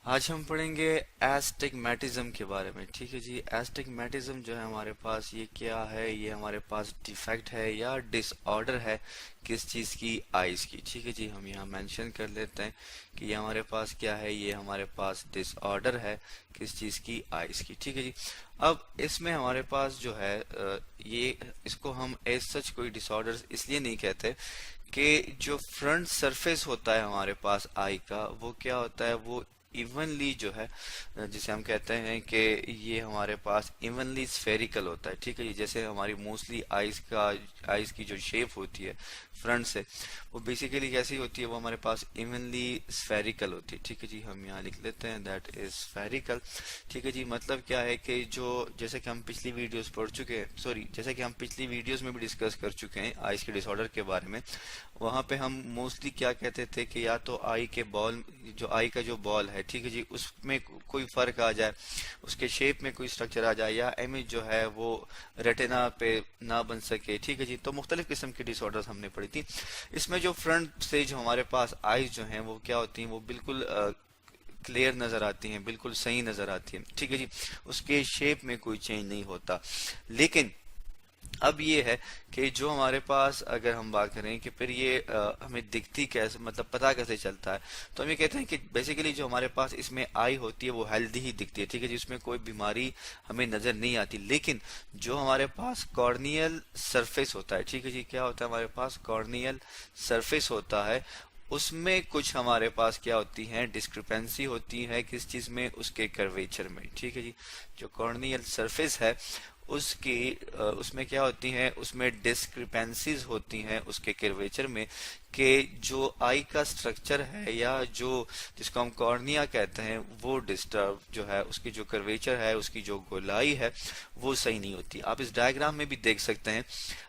आज हम पढ़ेंगे एस्टिग्मेटिज्म के बारे में। ठीक है जी, एस्टिग्मेटिज्म जो है हमारे पास ये क्या है, ये हमारे पास डिफेक्ट है या डिसऑर्डर है किस चीज़ की, आइज़ की। ठीक है जी, हम यहाँ मेंशन कर लेते हैं कि ये हमारे पास क्या है, ये हमारे पास डिसऑर्डर है किस चीज़ की, आइज़ की। ठीक है जी, अब इसमें हमारे पास जो है ये इसको हम एज सच कोई डिसऑर्डर इसलिए नहीं कहते कि जो फ्रंट सरफेस होता है हमारे पास आई का, वो क्या होता है, वो इवनली जो है, जिसे हम कहते हैं कि ये हमारे पास इवनली स्फेरिकल होता है। ठीक है जी, जैसे हमारी मोस्टली आइज की जो शेप होती है फ्रंट से, वो बेसिकली कैसी होती है, वो हमारे पास इवनली स्फेरिकल होती है। ठीक है जी, हम यहाँ लिख लेते हैं दैट इज स्फेरिकल। ठीक है जी, मतलब क्या है कि जो जैसे कि हम पिछली वीडियोस पढ़ चुके हैं, सॉरी, जैसे कि हम पिछली वीडियोस में भी डिस्कस कर चुके हैं आइज के डिसऑर्डर के बारे में, वहां पे हम मोस्टली क्या कहते थे कि या तो आई के बॉल, जो आई का जो बॉल है, ठीक है जी, उसमें कोई फर्क आ जाए, उसके शेप में कोई स्ट्रक्चर आ जाए, या इमेज जो है वो रेटिना पे ना बन सके। ठीक है जी, तो मुख्तलिफ किस्म की डिसऑर्डर्स हमने पढ़ी थी। इसमें जो फ्रंट से जो हमारे पास आईज जो हैं वो क्या होती हैं, वो बिल्कुल क्लियर नजर आती हैं, बिल्कुल सही नजर आती हैं। ठीक है जी, उसके शेप में कोई चेंज नहीं होता। लेकिन अब ये है कि जो हमारे पास अगर हम बात करें कि फिर ये हमें दिखती कैसे, मतलब पता कैसे चलता है, तो हम ये कहते हैं कि बेसिकली जो हमारे पास इसमें आई होती है वो हेल्दी ही दिखती है। ठीक है, जिसमें कोई बीमारी हमें नजर नहीं आती। लेकिन जो हमारे पास कॉर्नियल सरफेस होता है, ठीक है जी, क्या होता है हमारे पास कॉर्नियल सरफेस होता है, उसमें कुछ हमारे पास क्या होती है, डिस्क्रिपेंसी होती है किस चीज में, उसके कर्वेचर में। ठीक है जी, जो कॉर्नियल सरफेस है उसकी उसमें क्या होती हैं, उसमें डिस्क्रिपेंसीज होती हैं उसके कर्वेचर में, कि जो आई का स्ट्रक्चर है या जो जिसको हम कॉर्निया कहते हैं, वो डिस्टर्ब जो है, उसकी जो कर्वेचर है, उसकी जो गोलाई है, वो सही नहीं होती। आप इस डायग्राम में भी देख सकते हैं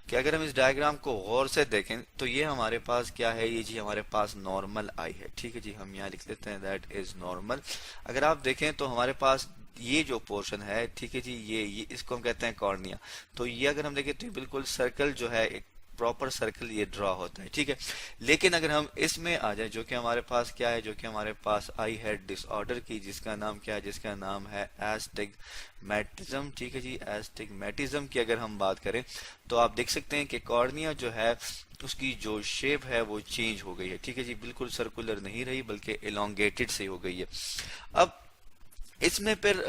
कि अगर हम इस डायग्राम को गौर से देखें तो ये हमारे पास क्या है, ये जी हमारे पास नॉर्मल आई है। ठीक है जी, हम यहाँ लिख लेते हैं दैट इज नॉर्मल। अगर आप देखें तो हमारे पास ये जो पोर्शन है, ठीक है जी, ये इसको हम कहते हैं कॉर्निया। तो ये अगर हम देखें तो ये बिल्कुल सर्कल जो है, एक प्रॉपर सर्कल ये ड्रॉ होता है। ठीक है, लेकिन अगर हम इसमें आ जाए, जो कि हमारे पास क्या है, जो कि हमारे पास आई है डिसऑर्डर की, जिसका नाम क्या है, जिसका नाम है एस्टिग्मेटिज्म। ठीक है जी, एस्टिग्मेटिज्म की अगर हम बात करें तो आप देख सकते हैं कि कॉर्निया जो है उसकी जो शेप है वो चेंज हो गई है। ठीक है जी, बिल्कुल सर्कुलर नहीं रही बल्कि एलोंगेटेड से हो गई है। अब इसमें फिर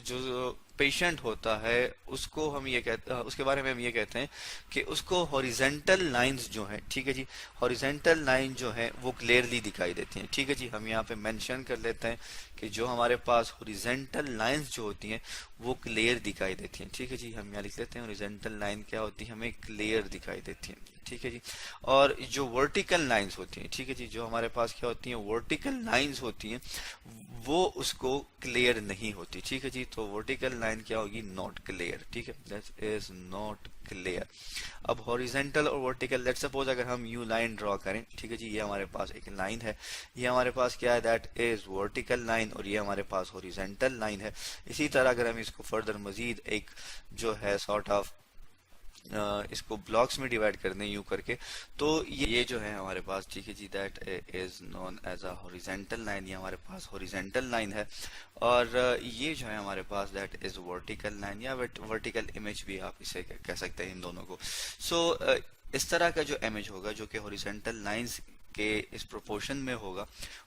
जो पेशेंट होता है उसको हम ये कहते, उसके बारे में हम ये कहते हैं कि उसको हॉरिजेंटल लाइंस जो है, ठीक है जी, हॉरिजेंटल लाइन जो है वो क्लियरली दिखाई देती हैं। ठीक है जी, हम यहाँ पे मेंशन कर लेते हैं कि जो हमारे पास हॉरिजेंटल लाइंस जो होती हैं वो क्लियर दिखाई देती हैं। ठीक है जी, हम यहाँ लिख लेते हैं हॉरिजेंटल लाइन क्या होती है, हमें क्लियर दिखाई देती हैं। ठीक है जी, और जो वर्टिकल लाइंस होती हैं, ठीक है जी, जो हमारे पास क्या होती हैं, वर्टिकल लाइंस होती हैं, वो उसको क्लियर नहीं होती। ठीक है जी, तो वर्टिकल लाइन क्या होगी, नॉट क्लियर। ठीक है, दैट इज नॉट क्लियर। अब हॉरिजेंटल और वर्टिकल, लेट्स सपोज अगर हम यू लाइन ड्रॉ करें, ठीक है जी, ये हमारे पास एक लाइन है, ये हमारे पास क्या है, दैट इज वर्टिकल लाइन, और ये हमारे पास हॉरिजेंटल लाइन है। इसी तरह अगर हम इसको फर्दर मजीद एक जो है सॉर्ट ऑफ इसको ब्लॉक्स में डिवाइड कर दें यूं करके, तो ये जो है हमारे पास, ठीक है जी, that is known as a horizontal line, ये हमारे पास हॉरिजेंटल लाइन है। और ये जो है हमारे पास दैट इज वर्टिकल लाइन, या वर्टिकल इमेज भी आप इसे कह सकते हैं इन दोनों को। सो इस तरह का जो इमेज होगा जो कि हॉरिजेंटल लाइंस के इस प्रोपोर्शन में होगा,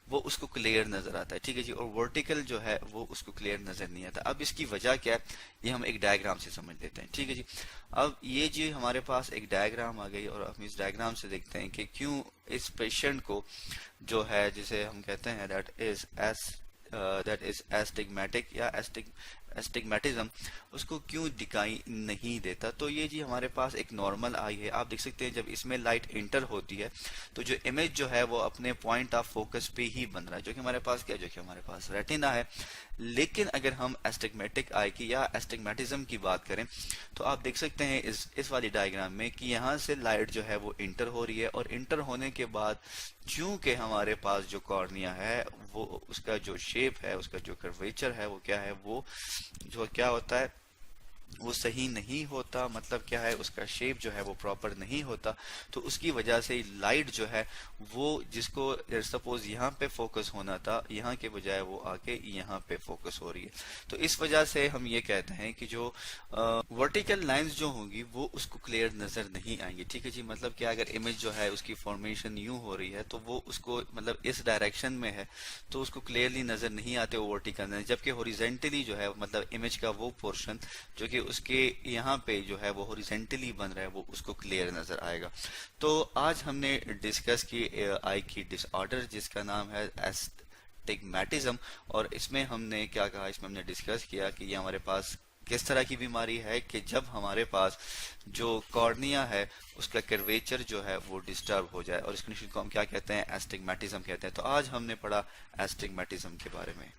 वो उसको क्लियर नजर आता है। ठीक है जी, और वर्टिकल जो है वो उसको क्लियर नजर नहीं आता। अब इसकी वजह क्या है, ये हम एक डायग्राम से समझ लेते हैं। ठीक है जी, अब ये जी हमारे पास एक डायग्राम आ गई, और हम इस डायग्राम से देखते हैं कि क्यों इस पेशेंट को जो है, जिसे हम कहते हैं दैट इज एस्टिग्मेटिक या एस्टिग्मेटिज्म, उसको क्यों दिखाई नहीं देता। तो ये जी हमारे पास एक नॉर्मल आई है, आप देख सकते हैं जब इसमें लाइट इंटर होती है तो जो इमेज जो है वो अपने पॉइंट ऑफ फोकस पे ही बन रहा है, जो कि हमारे पास क्या है, जो कि हमारे पास रेटिना है। लेकिन अगर हम एस्टिग्मेटिक आई की या एस्टिग्मेटिज्म की बात करें तो आप देख सकते हैं इस वाली डायग्राम में कि यहाँ से लाइट जो है वो इंटर हो रही है, और इंटर होने के बाद चूंकि हमारे पास जो कॉर्निया है वो उसका जो शेप है, उसका जो कर्वेचर है वो क्या है, वो जो क्या होता है, वो सही नहीं होता, मतलब क्या है, उसका शेप जो है वो प्रॉपर नहीं होता, तो उसकी वजह से लाइट जो है वो, जिसको सपोज यहाँ पे फोकस होना था, यहाँ के बजाय वो आके यहाँ पे फोकस हो रही है। तो इस वजह से हम ये कहते हैं कि जो वर्टिकल लाइंस जो होंगी वो उसको क्लियर नजर नहीं आएंगी। ठीक है जी, मतलब क्या, अगर इमेज जो है उसकी फॉर्मेशन यूं हो रही है तो वो उसको मतलब इस डायरेक्शन में है तो उसको क्लियरली नजर नहीं आते वो वर्टिकल, जबकि हॉरिजेंटली जो है मतलब इमेज का वो पोर्शन जो कि उसके यहाँ पे जो है वो हॉरिजेंटली बन रहा है वो उसको क्लियर नजर आएगा। तो आज हमने डिस्कस की आई की डिसऑर्डर जिसका नाम है एस्टिग्मेटिज्म। और इसमें हमने क्या कहा, इसमें हमने डिस्कस किया कि ये हमारे पास किस तरह की बीमारी है कि जब हमारे पास जो कॉर्निया है उसका कर्वेचर जो है वो डिस्टर्ब हो जाए, और इस कंडीशन को हम क्या कहते हैं, एस्टिग्मेटिज्म कहते हैं। तो आज हमने पढ़ा एस्टिग्मेटिज्म के बारे में।